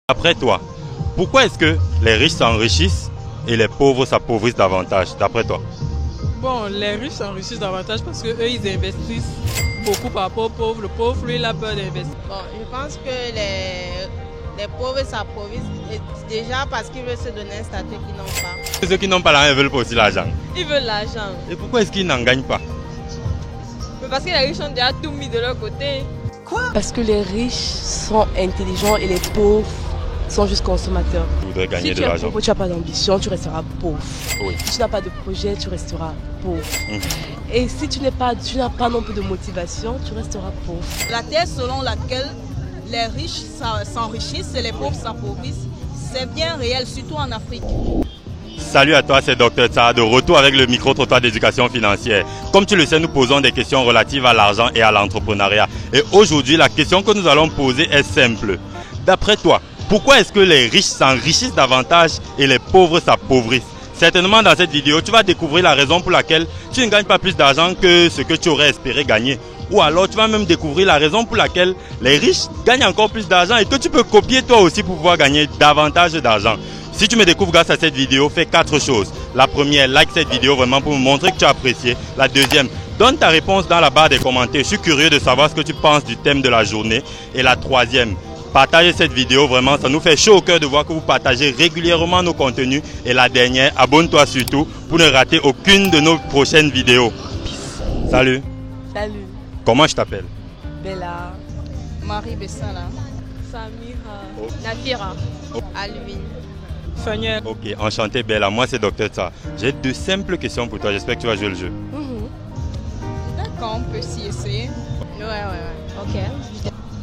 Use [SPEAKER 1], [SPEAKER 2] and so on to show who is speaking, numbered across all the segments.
[SPEAKER 1] Après toi, pourquoi est-ce que les riches s'enrichissent et les pauvres s'appauvrissent davantage, d'après toi?
[SPEAKER 2] Bon, les riches s'enrichissent davantage parce qu'eux, ils investissent beaucoup par rapport aux pauvres. Le pauvre, lui, il a peur d'investir.
[SPEAKER 3] Bon, je pense que les pauvres s'appauvrissent déjà parce qu'ils veulent se donner un statut qu'ils n'ont pas.
[SPEAKER 1] Ceux qui n'ont pas l'argent, ils veulent pas aussi l'argent.
[SPEAKER 3] Ils veulent l'argent.
[SPEAKER 1] Et pourquoi est-ce qu'ils n'en gagnent pas?
[SPEAKER 3] Mais parce que les riches ont déjà tout mis de leur côté.
[SPEAKER 4] Quoi? Parce que les riches sont intelligents et les pauvres sont juste consommateurs.
[SPEAKER 1] Tu voudrais gagner de
[SPEAKER 4] Si tu es
[SPEAKER 1] l'argent.
[SPEAKER 4] pauvre, tu n'as pas d'ambition, tu resteras pauvre.
[SPEAKER 1] Oui.
[SPEAKER 4] Si tu n'as pas de projet, tu resteras pauvre.
[SPEAKER 1] Mhm.
[SPEAKER 4] Et si tu n'as pas non plus de motivation, tu resteras pauvre.
[SPEAKER 5] La thèse selon laquelle les riches s'enrichissent et les pauvres s'appauvrissent, c'est bien réel, surtout en Afrique.
[SPEAKER 1] Salut à toi, c'est Dr Tsa, de retour avec le micro-trottoir d'éducation financière. Comme tu le sais, nous posons des questions relatives à l'argent et à l'entrepreneuriat. Et aujourd'hui, la question que nous allons poser est simple. D'après toi, pourquoi est-ce que les riches s'enrichissent davantage et les pauvres s'appauvrissent? Certainement dans cette vidéo, tu vas découvrir la raison pour laquelle tu ne gagnes pas plus d'argent que ce que tu aurais espéré gagner. Ou alors tu vas même découvrir la raison pour laquelle les riches gagnent encore plus d'argent et que tu peux copier toi aussi pour pouvoir gagner davantage d'argent. Si tu me découvres grâce à cette vidéo, fais 4 choses. La première, like cette vidéo vraiment pour me montrer que tu as apprécié. La deuxième, donne ta réponse dans la barre des commentaires. Je suis curieux de savoir ce que tu penses du thème de la journée. Et la troisième, partagez cette vidéo, vraiment, ça nous fait chaud au cœur de voir que vous partagez régulièrement nos contenus. Et la dernière, abonne-toi surtout pour ne rater aucune de nos prochaines vidéos. Peace. Salut.
[SPEAKER 4] Salut.
[SPEAKER 1] Comment je t'appelle?
[SPEAKER 4] Bella.
[SPEAKER 5] Marie Bessala,
[SPEAKER 3] Samira,
[SPEAKER 1] Oh.
[SPEAKER 3] Nafira,
[SPEAKER 1] Oh.
[SPEAKER 3] Alvin.
[SPEAKER 2] Faniel.
[SPEAKER 1] Ok, enchanté Bella, moi c'est Dr Tsa. J'ai 2 simples questions pour toi, j'espère que tu vas jouer le jeu.
[SPEAKER 5] d'accord, on peut s'y essayer.
[SPEAKER 3] Ouais. Ok.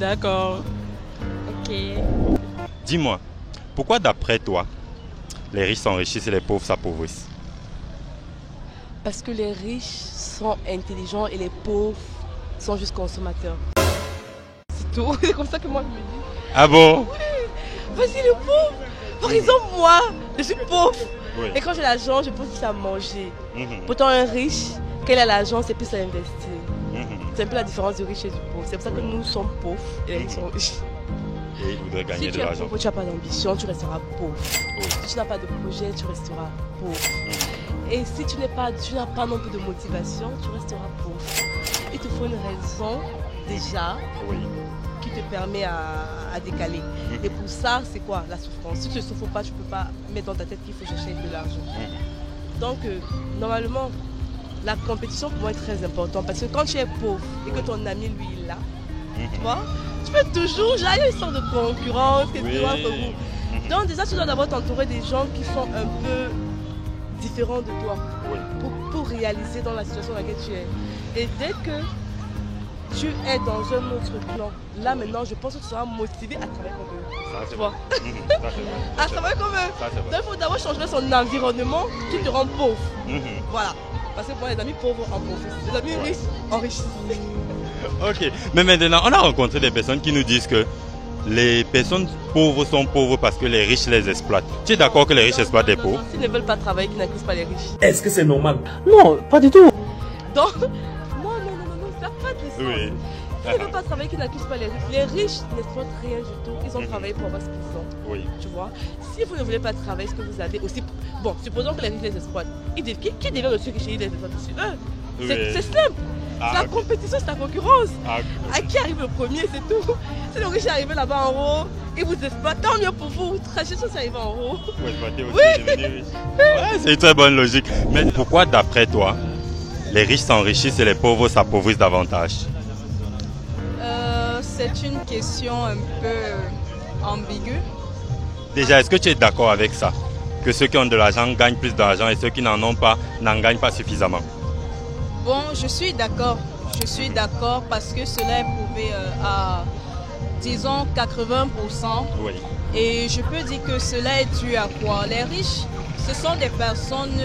[SPEAKER 2] D'accord.
[SPEAKER 3] Ok.
[SPEAKER 1] Dis-moi, pourquoi d'après toi, les riches s'enrichissent et les pauvres s'appauvrissent?
[SPEAKER 4] Parce que les riches sont intelligents et les pauvres sont juste consommateurs. C'est tout. C'est comme ça que moi je me dis.
[SPEAKER 1] Ah bon?
[SPEAKER 4] Parce que les pauvres, par exemple moi, je suis pauvre.
[SPEAKER 1] Oui.
[SPEAKER 4] Et quand j'ai l'argent, je pense plus à manger.
[SPEAKER 1] Mhm.
[SPEAKER 4] Pourtant un riche, quand il a l'argent, c'est plus à investir.
[SPEAKER 1] Mhm.
[SPEAKER 4] C'est un peu la différence du riche et du pauvre. C'est pour ça que nous sommes pauvres et les riches sont riches.
[SPEAKER 1] Et ils voudraient gagner
[SPEAKER 4] Si
[SPEAKER 1] de
[SPEAKER 4] tu es
[SPEAKER 1] l'argent.
[SPEAKER 4] pauvre, tu n'as pas d'ambition, tu resteras pauvre.
[SPEAKER 1] Oui.
[SPEAKER 4] Si tu n'as pas de projet, tu resteras pauvre. Et si tu n'as pas non plus de motivation, tu resteras pauvre. Il te faut une raison déjà
[SPEAKER 1] Oui.
[SPEAKER 4] qui te permet à décaler. Et pour ça, c'est quoi? La souffrance. Si tu ne souffres pas, tu ne peux pas mettre dans ta tête qu'il faut chercher de l'argent. Donc, normalement, la compétition pour moi est très importante parce que quand tu es pauvre et que ton ami, lui, il l'a, tu vois, tu peux toujours, il y a une sorte de concurrence et
[SPEAKER 1] Oui.
[SPEAKER 4] tout entre vous. Donc déjà, tu dois d'abord t'entourer des gens qui sont un peu différents de toi
[SPEAKER 1] Oui.
[SPEAKER 4] pour réaliser dans la situation dans laquelle tu es. Et dès que tu es dans un autre plan, là maintenant, je pense que tu seras motivé à travailler comme eux.
[SPEAKER 1] Ça, c'est
[SPEAKER 4] Tu
[SPEAKER 1] vrai.
[SPEAKER 4] vois,
[SPEAKER 1] Ça, c'est vrai.
[SPEAKER 4] à travailler comme eux.
[SPEAKER 1] Ça, c'est vrai.
[SPEAKER 4] Donc il faut d'abord changer son environnement qui te rend pauvre.
[SPEAKER 1] Mhm.
[SPEAKER 4] Voilà. Parce que moi, les amis pauvres appauvrissent. Les amis riches enrichissent.
[SPEAKER 1] Ok, mais maintenant, on a rencontré des personnes qui nous disent que les personnes pauvres sont pauvres parce que les riches les exploitent. Tu es d'accord que les riches exploitent les pauvres?
[SPEAKER 4] S'ils ne veulent pas travailler, qu'ils n'accusent pas les riches.
[SPEAKER 6] Est-ce que c'est normal?
[SPEAKER 4] Non, pas du tout. Donc, non, ça n'a pas de sens.
[SPEAKER 1] Oui.
[SPEAKER 4] S'ils ne veulent pas travailler, qu'ils n'accusent pas les riches. Les riches n'exploitent rien du tout. Ils ont travaillé pour avoir ce qu'ils ont.
[SPEAKER 1] Oui.
[SPEAKER 4] Tu vois, si vous ne voulez pas travailler, ce que vous avez aussi. Bon, supposons que les riches les exploitent. Qui devient le truc chez les exploite dessus eux?
[SPEAKER 1] Oui.
[SPEAKER 4] C'est simple.
[SPEAKER 1] Ah,
[SPEAKER 4] La
[SPEAKER 1] ok.
[SPEAKER 4] compétition, c'est la concurrence.
[SPEAKER 1] Ah,
[SPEAKER 4] À qui arrive le premier, c'est tout. Si le riche est arrivé là-bas en haut, il vous exploite, tant mieux pour vous. Trachez si c'est arrivé en haut.
[SPEAKER 1] pour exploiter aussi, devenir riche. Ouais, c'est une très bonne logique. Mais pourquoi, d'après toi, les riches s'enrichissent et les pauvres s'appauvrissent davantage?
[SPEAKER 5] C'est une question un peu ambiguë.
[SPEAKER 1] Déjà, est-ce que tu es d'accord avec ça? Que ceux qui ont de l'argent gagnent plus d'argent et ceux qui n'en ont pas n'en gagnent pas suffisamment?
[SPEAKER 5] Bon, je suis d'accord. Je suis d'accord parce que cela est prouvé à, disons, 80%.
[SPEAKER 1] Oui.
[SPEAKER 5] Et je peux dire que cela est dû à quoi? Les riches, ce sont des personnes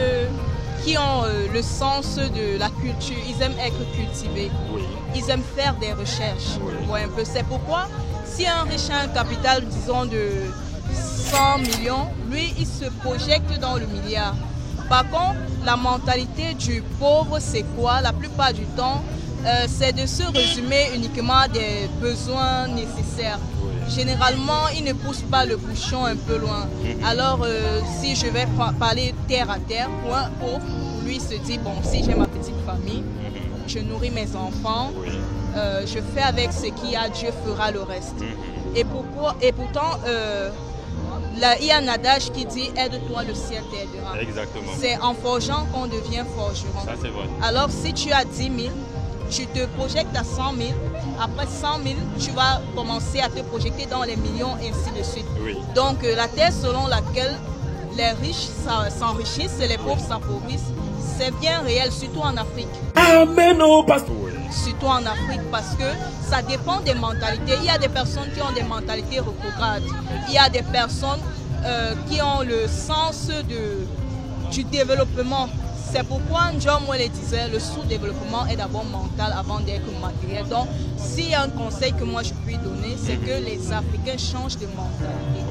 [SPEAKER 5] qui ont le sens de la culture. Ils aiment être cultivés.
[SPEAKER 1] Oui.
[SPEAKER 5] Ils aiment faire des recherches. Ouais, un peu. C'est pourquoi, si un riche a un capital, disons, de 100 millions, lui, il se projette dans le milliard. Par contre, la mentalité du pauvre, c'est quoi? La plupart du temps, c'est de se résumer uniquement à des besoins nécessaires. généralement, ils ne poussent pas le bouchon un peu loin. Alors, si je vais parler terre à terre, pour un pauvre, lui il se dit, bon, si j'ai ma petite famille, je nourris mes enfants, je fais avec ce qu'il y a, Dieu fera le reste. Et pourtant, il y a un adage qui dit, aide-toi, le ciel t'aidera.
[SPEAKER 1] Exactement.
[SPEAKER 5] C'est en forgeant qu'on devient forgeron.
[SPEAKER 1] Ça, c'est vrai.
[SPEAKER 5] Alors, si tu as 10 000, tu te projettes à 100 000. Après 100 000, tu vas commencer à te projeter dans les millions, et ainsi de suite.
[SPEAKER 1] Oui.
[SPEAKER 5] Donc, la thèse selon laquelle les riches s'enrichissent et les pauvres s'appauvrissent, c'est bien réel, surtout en Afrique.
[SPEAKER 6] Amen, oh, pasteur.
[SPEAKER 5] Surtout en Afrique, parce que ça dépend des mentalités. Il y a des personnes qui ont des mentalités rétrogrades. Il y a des personnes qui ont le sens du développement. C'est pourquoi John Mwele disait le sous-développement est d'abord mental avant d'être matériel. Donc, s'il y a un conseil que moi je puis donner, c'est que les Africains changent de mentalité.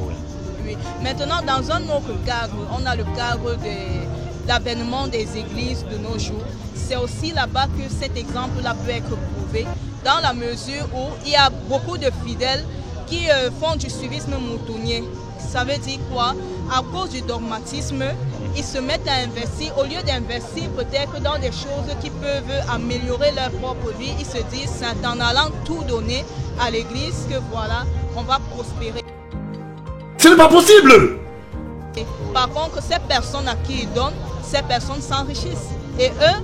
[SPEAKER 5] Oui. Maintenant, dans un autre cadre, on a le cadre de l'avènement des églises de nos jours. C'est aussi là-bas que cet exemple-là peut être prouvé, dans la mesure où il y a beaucoup de fidèles qui font du suivisme moutonnier. Ça veut dire quoi? À cause du dogmatisme, ils se mettent à investir. Au lieu d'investir peut-être dans des choses qui peuvent améliorer leur propre vie, ils se disent, c'est en allant tout donner à l'église que voilà, on va prospérer.
[SPEAKER 6] Ce n'est pas possible!
[SPEAKER 5] Par contre, ces personnes à qui ils donnent, ces personnes s'enrichissent. Et eux,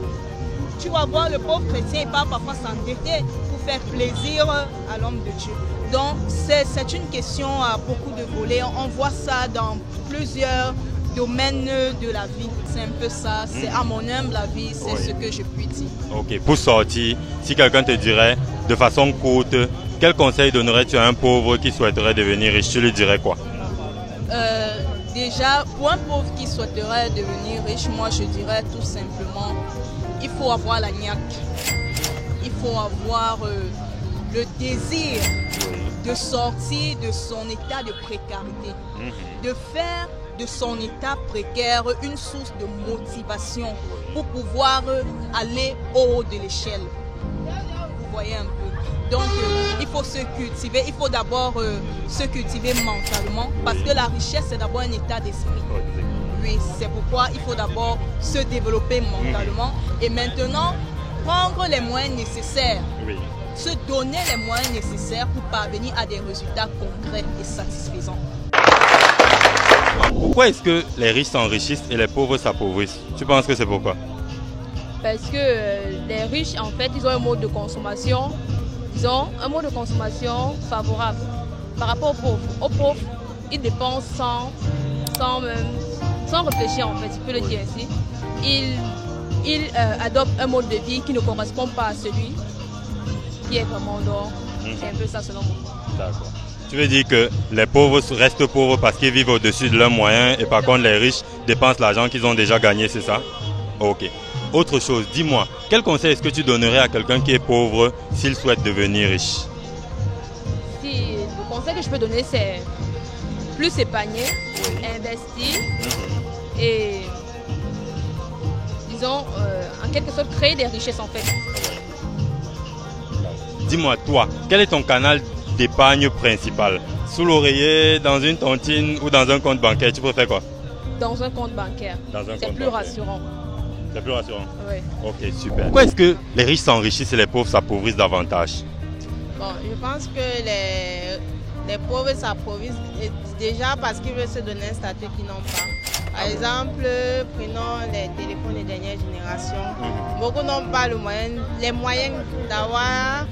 [SPEAKER 5] tu vas voir le pauvre chrétien, il part parfois s'endetter pour faire plaisir à l'homme de Dieu. Donc, c'est une question à beaucoup de volets. On voit ça dans plusieurs domaines de la vie. C'est un peu ça, c'est à mon humble avis, c'est ce que je puis dire. Ok,
[SPEAKER 1] pour sortir, si quelqu'un te dirait de façon courte, quel conseil donnerais-tu à un pauvre qui souhaiterait devenir riche? Tu lui dirais quoi?
[SPEAKER 5] Déjà, pour un pauvre qui souhaiterait devenir riche, moi je dirais tout simplement, il faut avoir la niaque. Il faut avoir le désir de sortir de son état de précarité, de faire de son état précaire une source de motivation pour pouvoir aller au haut de l'échelle. Vous voyez un peu. Donc, il faut se cultiver. Il faut d'abord se cultiver mentalement parce que la richesse, c'est d'abord un état d'esprit. Oui, c'est pourquoi il faut d'abord se développer mentalement et maintenant prendre les moyens nécessaires. Se donner les moyens nécessaires pour parvenir à des résultats concrets et satisfaisants.
[SPEAKER 1] Pourquoi est-ce que les riches s'enrichissent et les pauvres s'appauvrissent? Tu penses que c'est pourquoi?
[SPEAKER 4] Parce que les riches, en fait, ils ont un mode de consommation. Ils ont un mode de consommation favorable par rapport aux pauvres. Aux pauvres, ils dépensent sans réfléchir, en fait, je peux le dire ainsi. Ils adoptent un mode de vie qui ne correspond pas à celui qui est vraiment d'or. C'est un peu ça selon moi.
[SPEAKER 1] D'accord. Tu veux dire que les pauvres restent pauvres parce qu'ils vivent au-dessus de leurs moyens et par contre les riches dépensent l'argent qu'ils ont déjà gagné, c'est ça? Ok. Autre chose, dis-moi, quel conseil est-ce que tu donnerais à quelqu'un qui est pauvre s'il souhaite devenir riche?
[SPEAKER 4] Le conseil que je peux donner, c'est plus épargner, investir et, disons, en quelque sorte, créer des richesses en fait.
[SPEAKER 1] Dis-moi, toi, quel est ton canal d'épargne principal? Sous l'oreiller, dans une tontine ou dans un compte bancaire? Tu préfères quoi?
[SPEAKER 4] Dans un compte bancaire. C'est plus rassurant.
[SPEAKER 1] C'est plus rassurant?
[SPEAKER 4] Oui.
[SPEAKER 1] Ok, super. Pourquoi est-ce que les riches s'enrichissent et les pauvres s'appauvrissent davantage?
[SPEAKER 3] Bon, je pense que les pauvres s'appauvrissent déjà parce qu'ils veulent se donner un statut qu'ils n'ont pas. Par exemple, prenons les téléphones des dernières générations. Beaucoup n'ont pas les moyens d'avoir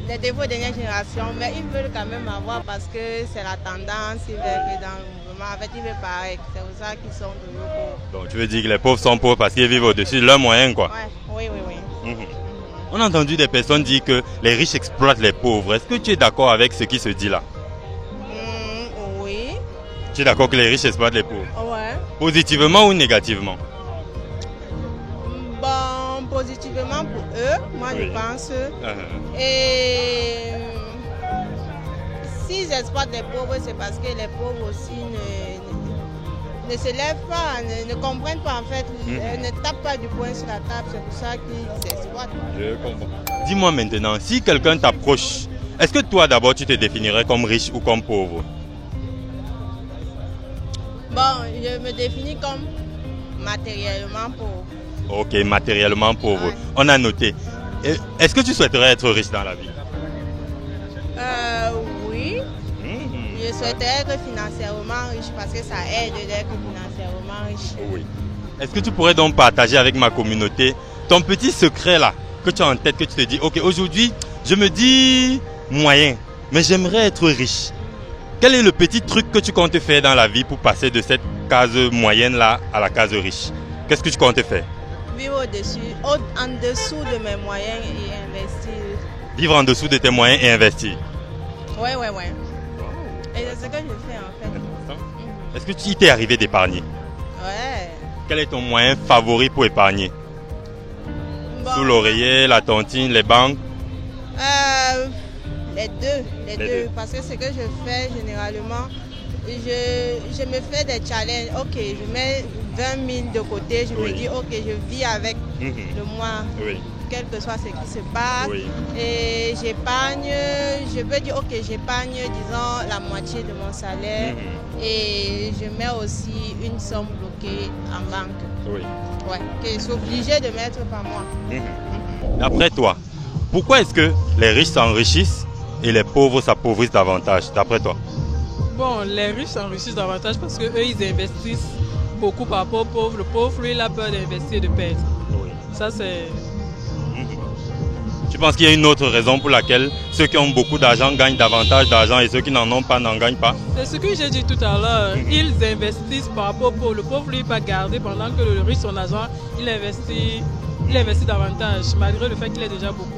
[SPEAKER 3] les téléphones des dernières générations, mais ils veulent quand même avoir parce que c'est la tendance, ils veulent être dans le mouvement. En fait, ils veulent paraître. C'est pour ça qu'ils sont toujours pauvres.
[SPEAKER 1] Donc tu veux dire que les pauvres sont pauvres parce qu'ils vivent au-dessus de leurs moyens, quoi?
[SPEAKER 3] Oui.
[SPEAKER 1] On a entendu des personnes dire que les riches exploitent les pauvres. Est-ce que tu es d'accord avec ce qui se dit là?
[SPEAKER 3] Oui.
[SPEAKER 1] Tu es d'accord que les riches exploitent les pauvres?
[SPEAKER 3] Ouais.
[SPEAKER 1] Positivement ou négativement?
[SPEAKER 3] Bon, positivement pour eux, moi je pense. Et s'ils exploitent les pauvres, c'est parce que les pauvres aussi ne se lèvent pas, ne comprennent pas en fait, ne tapent pas du poing sur la table, c'est pour ça qu'ils exploitent.
[SPEAKER 1] Je comprends. Dis-moi maintenant, si quelqu'un t'approche Est-ce que toi d'abord tu te définirais comme riche ou comme pauvre?
[SPEAKER 3] Bon, je me définis comme matériellement pauvre.
[SPEAKER 1] Ok, matériellement pauvre.
[SPEAKER 3] Ouais.
[SPEAKER 1] On a noté. Est-ce que tu souhaiterais être riche dans la vie?
[SPEAKER 3] Oui. Je souhaiterais être financièrement riche parce que ça aide d'être financièrement riche.
[SPEAKER 1] Oui. Est-ce que tu pourrais donc partager avec ma communauté ton petit secret là que tu as en tête, que tu te dis, ok, aujourd'hui, je me dis moyen, mais j'aimerais être riche. Quel est le petit truc que tu comptes faire dans la vie pour passer de cette case moyenne là à la case riche? Qu'est-ce que tu comptes faire?
[SPEAKER 3] Vivre en dessous de mes moyens et investir.
[SPEAKER 1] Vivre en dessous de tes moyens et investir.
[SPEAKER 3] Ouais. Et c'est ce que je fais en fait.
[SPEAKER 1] Est-ce que tu t'es arrivé d'épargner?
[SPEAKER 3] Ouais.
[SPEAKER 1] Quel est ton moyen favori pour épargner?
[SPEAKER 3] Bon,
[SPEAKER 1] Sous l'oreiller, la tontine, les banques?
[SPEAKER 3] les deux. Parce que ce que je fais généralement, je me fais des challenges. Ok, je mets 20 000 de côté, je me dis ok, je vis avec le mois.
[SPEAKER 1] Oui.
[SPEAKER 3] Quel que soit ce qui se passe.
[SPEAKER 1] Oui.
[SPEAKER 3] Et j'épargne, je peux dire ok, j'épargne disons la moitié de mon salaire et je mets aussi une somme bloquée en banque.
[SPEAKER 1] Oui.
[SPEAKER 3] Ouais, que je suis obligée de mettre par mois.
[SPEAKER 1] D'après toi, pourquoi est-ce que les riches s'enrichissent et les pauvres s'appauvrissent davantage, d'après toi?
[SPEAKER 2] Bon, les riches s'enrichissent davantage parce qu'eux, ils investissent beaucoup par rapport au pauvre. Le pauvre, lui, il a peur d'investir et de perdre.
[SPEAKER 1] Oui.
[SPEAKER 2] Ça, c'est...
[SPEAKER 1] Tu penses qu'il y a une autre raison pour laquelle ceux qui ont beaucoup d'argent gagnent davantage d'argent et ceux qui n'en ont pas n'en gagnent pas?
[SPEAKER 2] C'est ce que j'ai dit tout à l'heure. Ils investissent par rapport au pauvre. Le pauvre, lui, va garder pendant que le riche, son argent, il investit davantage, malgré le fait qu'il ait déjà beaucoup.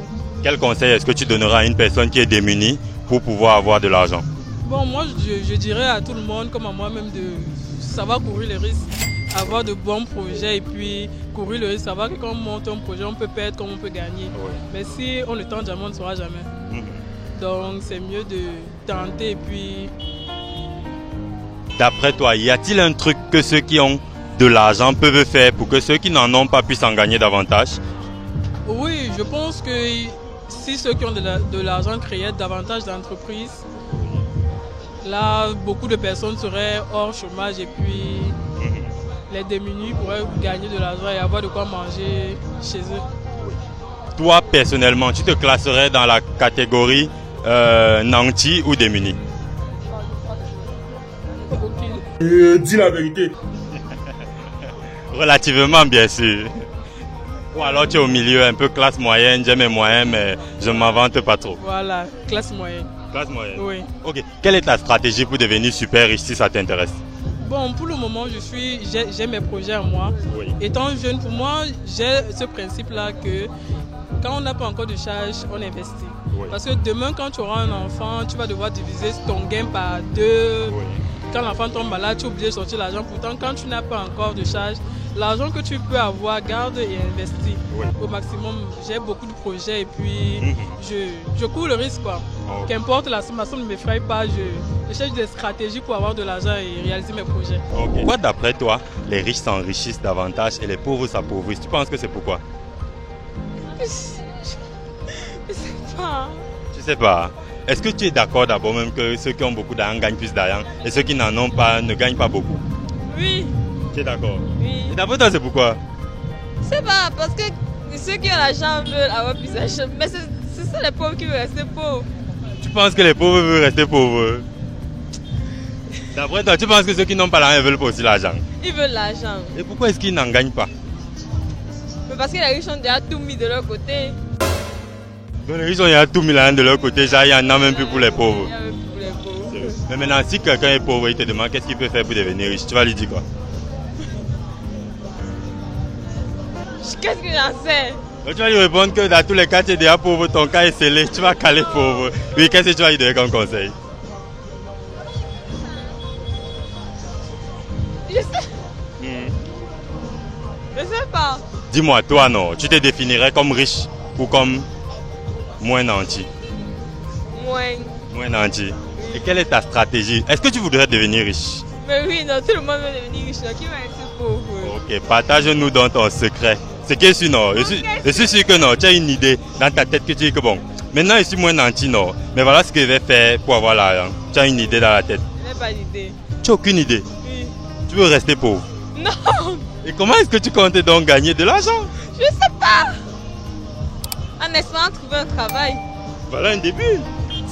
[SPEAKER 1] Quel conseil est-ce que tu donneras à une personne qui est démunie pour pouvoir avoir de l'argent?
[SPEAKER 2] Bon, moi, je dirais à tout le monde, comme à moi-même, de savoir courir les risques, avoir de bons projets et puis courir le risque, savoir que quand on monte un projet, on peut perdre comme on peut gagner.
[SPEAKER 1] Oui.
[SPEAKER 2] Mais si on ne tente jamais, on ne saura jamais. Donc, c'est mieux de tenter et puis...
[SPEAKER 1] D'après toi, y a-t-il un truc que ceux qui ont de l'argent peuvent faire pour que ceux qui n'en ont pas puissent en gagner davantage?
[SPEAKER 2] Oui, je pense que si ceux qui ont de l'argent créaient davantage d'entreprises, là, beaucoup de personnes seraient hors chômage et puis les démunis pourraient gagner de l'argent et avoir de quoi manger chez eux.
[SPEAKER 1] Toi, personnellement, tu te classerais dans la catégorie nanti ou démuni?
[SPEAKER 6] Dis la vérité.
[SPEAKER 1] Relativement, bien sûr. Ou alors tu es au milieu, un peu classe moyenne, j'ai mes moyens, mais je ne m'en vante pas trop.
[SPEAKER 2] Voilà, classe moyenne.
[SPEAKER 1] Classe moyenne?
[SPEAKER 2] Oui.
[SPEAKER 1] Ok. Quelle est ta stratégie pour devenir super riche si ça t'intéresse?
[SPEAKER 2] Bon, pour le moment, j'ai mes projets à moi.
[SPEAKER 1] Oui.
[SPEAKER 2] Étant jeune, pour moi, j'ai ce principe-là que quand on n'a pas encore de charge, on investit.
[SPEAKER 1] Oui.
[SPEAKER 2] Parce que demain, quand tu auras un enfant, tu vas devoir diviser ton gain par 2.
[SPEAKER 1] Oui.
[SPEAKER 2] Quand l'enfant tombe malade, tu es obligé de sortir l'argent. Pourtant, quand tu n'as pas encore de charge, l'argent que tu peux avoir, garde et investis au maximum. J'ai beaucoup de projets et puis je cours le risque, quoi. Qu'importe la somme ne m'effraie pas, je cherche des stratégies pour avoir de l'argent et réaliser mes projets.
[SPEAKER 1] Pourquoi d'après toi, les riches s'enrichissent davantage et les pauvres s'appauvrissent? Tu penses que c'est pourquoi?
[SPEAKER 3] Je sais pas.
[SPEAKER 1] Tu sais pas. Est-ce que tu es d'accord d'abord même que ceux qui ont beaucoup d'argent gagnent plus d'argent et ceux qui n'en ont pas ne gagnent pas beaucoup?
[SPEAKER 5] Oui,
[SPEAKER 1] Tu es d'accord?
[SPEAKER 5] oui.
[SPEAKER 1] Et d'après toi, c'est pourquoi?
[SPEAKER 5] C'est pas parce que ceux qui ont l'argent veulent avoir plus d'argent. Mais c'est ça les pauvres qui veulent rester pauvres.
[SPEAKER 1] Tu penses que les pauvres veulent rester pauvres? D'après toi, tu penses que ceux qui n'ont pas l'argent veulent pas aussi l'argent?
[SPEAKER 5] Ils veulent l'argent.
[SPEAKER 1] Et pourquoi est-ce qu'ils n'en gagnent pas?
[SPEAKER 5] Mais parce que les riches ont déjà tout mis de leur côté.
[SPEAKER 1] Donc les riches ont déjà tout mis l'argent de leur côté, genre il y en a même plus pour les pauvres.
[SPEAKER 5] Il y a même plus pour les pauvres.
[SPEAKER 1] Mais maintenant, si quelqu'un est pauvre, il te demande qu'est-ce qu'il peut faire pour devenir riche, tu vas lui dire quoi?
[SPEAKER 5] Qu'est-ce que j'en sais?
[SPEAKER 1] Donc, tu vas lui répondre que dans tous les cas, tu es déjà pauvre, ton cas est scellé, tu vas caler pauvre. Oui, qu'est-ce que tu vas lui donner comme conseil?
[SPEAKER 5] Je sais. Je sais pas.
[SPEAKER 1] Dis-moi, toi non, tu te définirais comme riche ou comme moins nanti? Moins nanti. Et quelle est ta stratégie? Est-ce que tu voudrais devenir riche?
[SPEAKER 5] Mais oui, non, tout le monde veut devenir riche. Qui va être pauvre?
[SPEAKER 1] Ok, partage-nous donc ton secret. C'est qui est sûr, non? Je suis sûr que non, tu as une idée dans ta tête que tu dis que bon, Maintenant, je suis moins nanti, non. Mais voilà ce que je vais faire pour avoir l'argent. Tu as une idée dans la tête?
[SPEAKER 3] Je n'ai pas d'idée.
[SPEAKER 1] Tu n'as aucune idée?
[SPEAKER 3] Oui.
[SPEAKER 1] Tu veux rester pauvre?
[SPEAKER 3] Non.
[SPEAKER 1] Et comment est-ce que tu comptes donc gagner de l'argent?
[SPEAKER 3] Je ne sais pas. En espérant trouver un travail.
[SPEAKER 1] Voilà un début.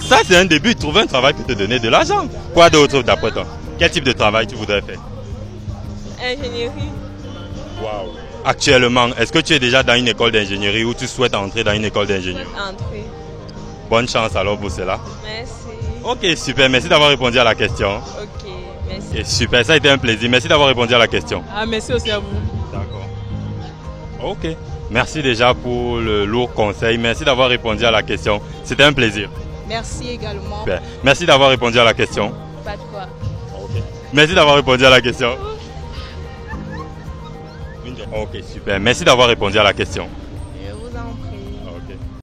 [SPEAKER 1] Ça, c'est un début. Trouver un travail peut te donner de l'argent. Quoi d'autre d'après toi? Quel type de travail tu voudrais faire?
[SPEAKER 3] Ingénierie.
[SPEAKER 1] Waouh. Actuellement, est-ce que tu es déjà dans une école d'ingénierie ou tu souhaites entrer dans une école d'ingénierie?
[SPEAKER 3] Entrer.
[SPEAKER 1] Bonne chance alors pour cela.
[SPEAKER 3] Merci.
[SPEAKER 1] Ok, super. Merci d'avoir répondu à la question.
[SPEAKER 3] Ok, merci.
[SPEAKER 1] Et super, ça a été un plaisir. Merci d'avoir répondu à la question.
[SPEAKER 2] Ah, merci aussi à vous.
[SPEAKER 1] D'accord. Ok. Merci déjà pour le lourd conseil. Merci d'avoir répondu à la question. C'était un plaisir.
[SPEAKER 5] Merci également.
[SPEAKER 1] Super. Merci d'avoir répondu à la question.
[SPEAKER 5] Pas de quoi.
[SPEAKER 1] Ok. Merci d'avoir répondu à la question. Ok, super. Merci d'avoir répondu à la question.